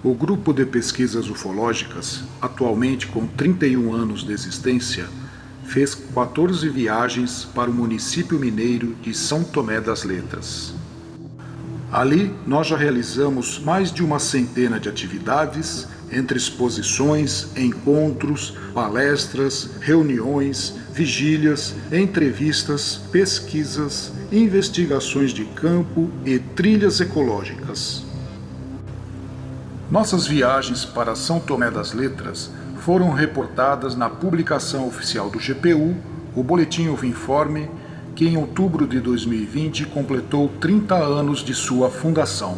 O Grupo de Pesquisas Ufológicas, atualmente com 31 anos de existência, fez 14 viagens para o município mineiro de São Tomé das Letras. Ali, nós já realizamos mais de uma centena de atividades, entre exposições, encontros, palestras, reuniões, vigílias, entrevistas, pesquisas, investigações de campo e trilhas ecológicas. Nossas viagens para São Tomé das Letras foram reportadas na publicação oficial do GPU, o Boletim Uvoinforme, que em outubro de 2020 completou 30 anos de sua fundação.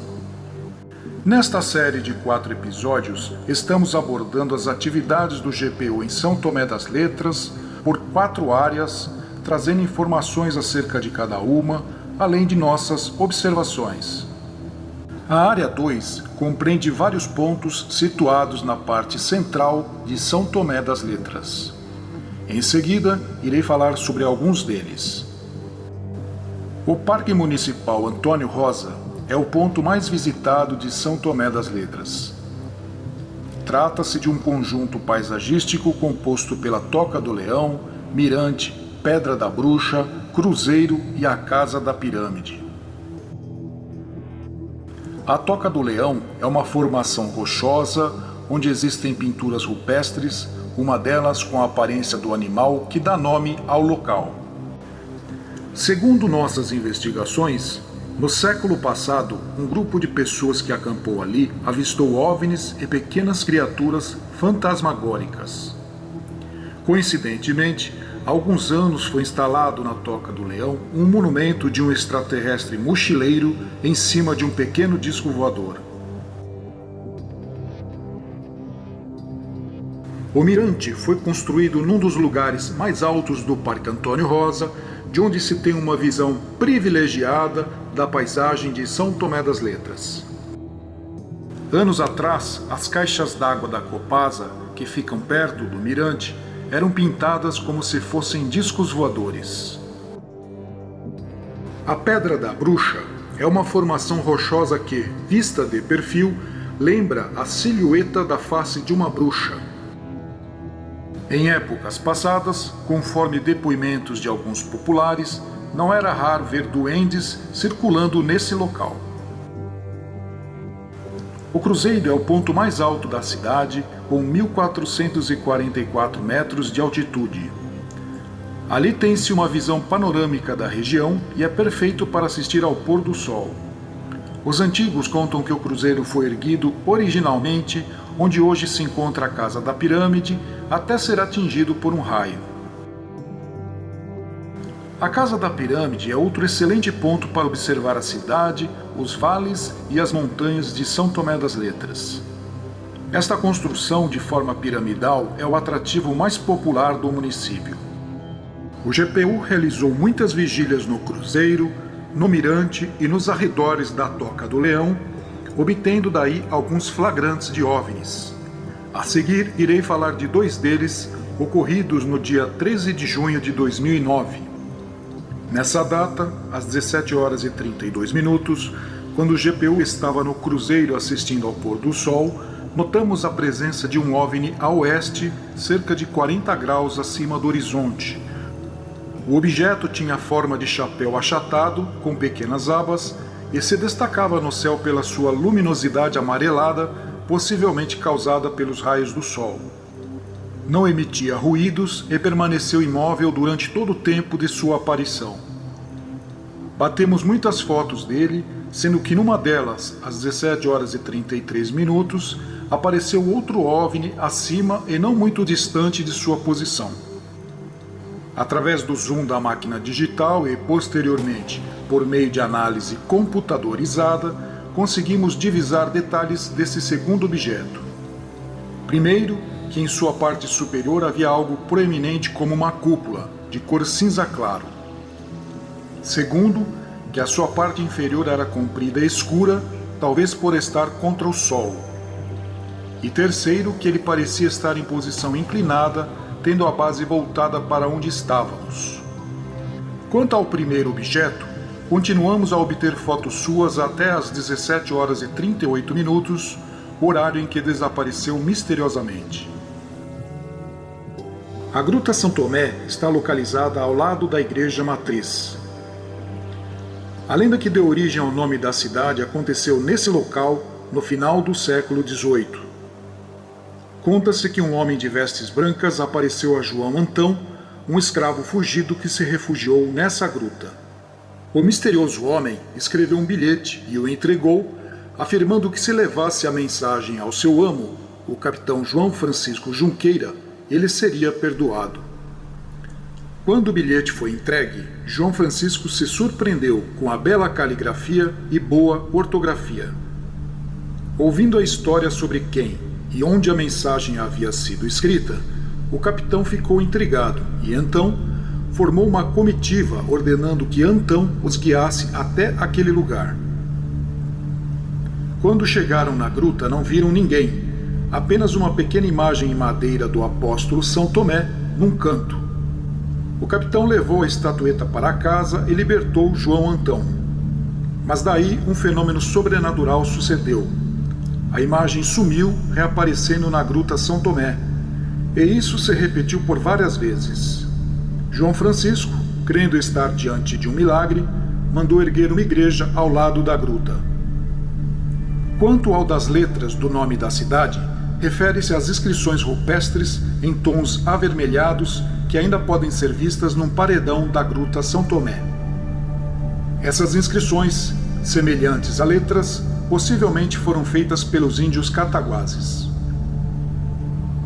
Nesta série de 4 episódios, estamos abordando as atividades do GPU em São Tomé das Letras por 4 áreas, trazendo informações acerca de cada uma, além de nossas observações. A área 2 compreende vários pontos situados na parte central de São Tomé das Letras. Em seguida, irei falar sobre alguns deles. O Parque Municipal Antônio Rosa é o ponto mais visitado de São Tomé das Letras. Trata-se de um conjunto paisagístico composto pela Toca do Leão, Mirante, Pedra da Bruxa, Cruzeiro e a Casa da Pirâmide. A Toca do Leão é uma formação rochosa onde existem pinturas rupestres, uma delas com a aparência do animal que dá nome ao local. Segundo nossas investigações, no século passado, um grupo de pessoas que acampou ali avistou OVNIs e pequenas criaturas fantasmagóricas. Coincidentemente, há alguns anos foi instalado na Toca do Leão um monumento de um extraterrestre mochileiro em cima de um pequeno disco voador. O Mirante foi construído num dos lugares mais altos do Parque Antônio Rosa, de onde se tem uma visão privilegiada da paisagem de São Tomé das Letras. Anos atrás, as caixas d'água da Copasa, que ficam perto do Mirante, eram pintadas como se fossem discos voadores. A Pedra da Bruxa é uma formação rochosa que, vista de perfil, lembra a silhueta da face de uma bruxa. Em épocas passadas, conforme depoimentos de alguns populares, não era raro ver duendes circulando nesse local. O Cruzeiro é o ponto mais alto da cidade, com 1.444 metros de altitude. Ali tem-se uma visão panorâmica da região e é perfeito para assistir ao pôr do sol. Os antigos contam que o Cruzeiro foi erguido originalmente onde hoje se encontra a Casa da Pirâmide, até ser atingido por um raio. A Casa da Pirâmide é outro excelente ponto para observar a cidade, os vales e as montanhas de São Tomé das Letras. Esta construção de forma piramidal é o atrativo mais popular do município. O GPU realizou muitas vigílias no Cruzeiro, no Mirante e nos arredores da Toca do Leão, obtendo daí alguns flagrantes de OVNIs. A seguir, irei falar de 2 deles, ocorridos no dia 13 de junho de 2009. Nessa data, às 17 horas e 32 minutos, quando o GPU estava no Cruzeiro assistindo ao pôr do sol, notamos a presença de um OVNI a oeste, cerca de 40 graus acima do horizonte. O objeto tinha a forma de chapéu achatado, com pequenas abas, e se destacava no céu pela sua luminosidade amarelada, possivelmente causada pelos raios do sol. Não emitia ruídos e permaneceu imóvel durante todo o tempo de sua aparição. Batemos muitas fotos dele, sendo que numa delas, às 17 horas e 33 minutos, apareceu outro OVNI acima e não muito distante de sua posição. Através do zoom da máquina digital e, posteriormente, por meio de análise computadorizada, conseguimos divisar detalhes desse segundo objeto. Primeiro, que em sua parte superior havia algo proeminente como uma cúpula, de cor cinza claro. Segundo, que a sua parte inferior era comprida e escura, talvez por estar contra o sol. E terceiro, que ele parecia estar em posição inclinada, tendo a base voltada para onde estávamos. Quanto ao primeiro objeto, continuamos a obter fotos suas até às 17 horas e 38 minutos, horário em que desapareceu misteriosamente. A Gruta São Tomé está localizada ao lado da Igreja Matriz. A lenda que deu origem ao nome da cidade aconteceu nesse local no final do século XVIII. Conta-se que um homem de vestes brancas apareceu a João Antão, um escravo fugido que se refugiou nessa gruta. O misterioso homem escreveu um bilhete e o entregou, afirmando que se levasse a mensagem ao seu amo, o capitão João Francisco Junqueira, ele seria perdoado. Quando o bilhete foi entregue, João Francisco se surpreendeu com a bela caligrafia e boa ortografia. Ouvindo a história sobre quem e onde a mensagem havia sido escrita, o capitão ficou intrigado e então formou uma comitiva ordenando que Antão os guiasse até aquele lugar. Quando chegaram na gruta não viram ninguém, apenas uma pequena imagem em madeira do apóstolo São Tomé num canto. O capitão levou a estatueta para casa e libertou João Antão. Mas daí um fenômeno sobrenatural sucedeu. A imagem sumiu, reaparecendo na Gruta São Tomé, e isso se repetiu por várias vezes. João Francisco, crendo estar diante de um milagre, mandou erguer uma igreja ao lado da gruta. Quanto ao das letras do nome da cidade, refere-se às inscrições rupestres em tons avermelhados que ainda podem ser vistas num paredão da Gruta São Tomé. Essas inscrições, semelhantes a letras, possivelmente foram feitas pelos índios cataguases.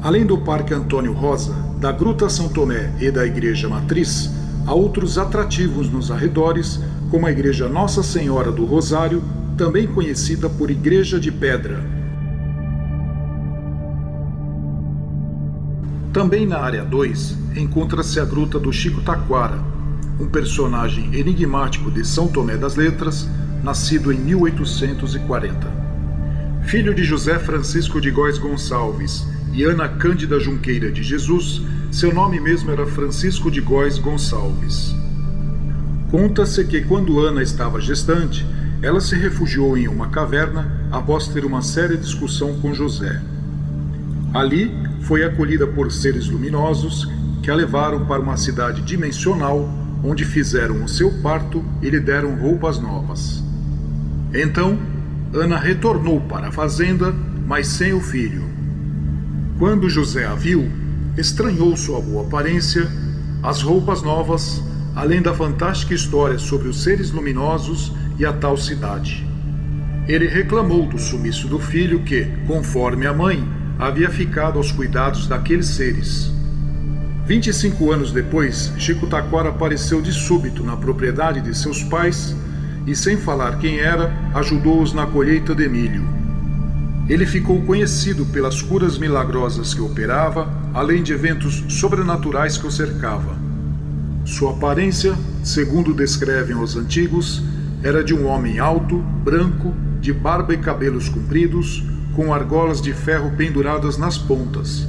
Além do Parque Antônio Rosa, da Gruta São Tomé e da Igreja Matriz, há outros atrativos nos arredores, como a Igreja Nossa Senhora do Rosário, também conhecida por Igreja de Pedra. Também na área 2 encontra-se a Gruta do Chico Taquara, um personagem enigmático de São Tomé das Letras, nascido em 1840. Filho de José Francisco de Góes Gonçalves e Ana Cândida Junqueira de Jesus, seu nome mesmo era Francisco de Góes Gonçalves. Conta-se que quando Ana estava gestante, ela se refugiou em uma caverna após ter uma séria discussão com José. Ali, foi acolhida por seres luminosos que a levaram para uma cidade dimensional, onde fizeram o seu parto e lhe deram roupas novas. Então, Ana retornou para a fazenda, mas sem o filho. Quando José a viu, estranhou sua boa aparência, as roupas novas, além da fantástica história sobre os seres luminosos e a tal cidade. Ele reclamou do sumiço do filho que, conforme a mãe, havia ficado aos cuidados daqueles seres. 25 anos depois, Chico Taquara apareceu de súbito na propriedade de seus pais e, sem falar quem era, ajudou-os na colheita de milho. Ele ficou conhecido pelas curas milagrosas que operava, além de eventos sobrenaturais que o cercavam. Sua aparência, segundo descrevem os antigos, era de um homem alto, branco, de barba e cabelos compridos, com argolas de ferro penduradas nas pontas.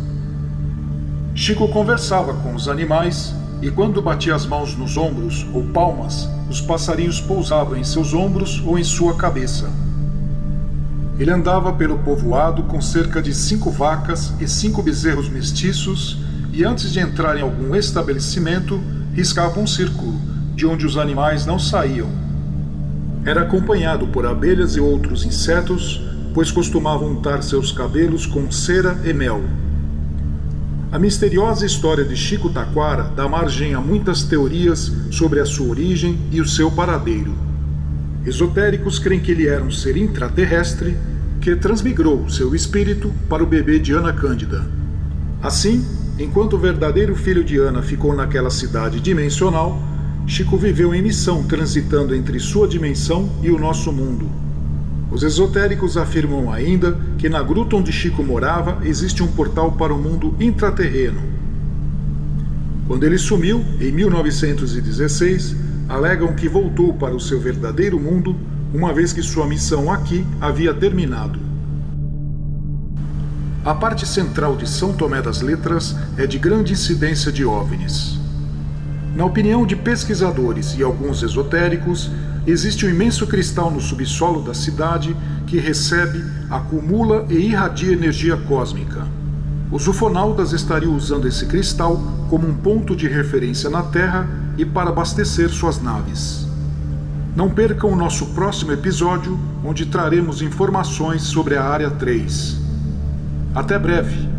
Chico conversava com os animais e, quando batia as mãos nos ombros ou palmas, os passarinhos pousavam em seus ombros ou em sua cabeça. Ele andava pelo povoado com cerca de 5 vacas e 5 bezerros mestiços e, antes de entrar em algum estabelecimento, riscava um círculo, de onde os animais não saíam. Era acompanhado por abelhas e outros insetos, pois costumava untar seus cabelos com cera e mel. A misteriosa história de Chico Taquara dá margem a muitas teorias sobre a sua origem e o seu paradeiro. Esotéricos creem que ele era um ser intraterrestre que transmigrou seu espírito para o bebê de Ana Cândida. Assim, enquanto o verdadeiro filho de Ana ficou naquela cidade dimensional, Chico viveu em missão transitando entre sua dimensão e o nosso mundo. Os esotéricos afirmam ainda que na gruta onde Chico morava existe um portal para o mundo intraterreno. Quando ele sumiu, em 1916, alegam que voltou para o seu verdadeiro mundo, uma vez que sua missão aqui havia terminado. A parte central de São Tomé das Letras é de grande incidência de OVNIs. Na opinião de pesquisadores e alguns esotéricos, existe um imenso cristal no subsolo da cidade que recebe, acumula e irradia energia cósmica. Os ufonautas estariam usando esse cristal como um ponto de referência na Terra e para abastecer suas naves. Não percam o nosso próximo episódio, onde traremos informações sobre a Área 3. Até breve!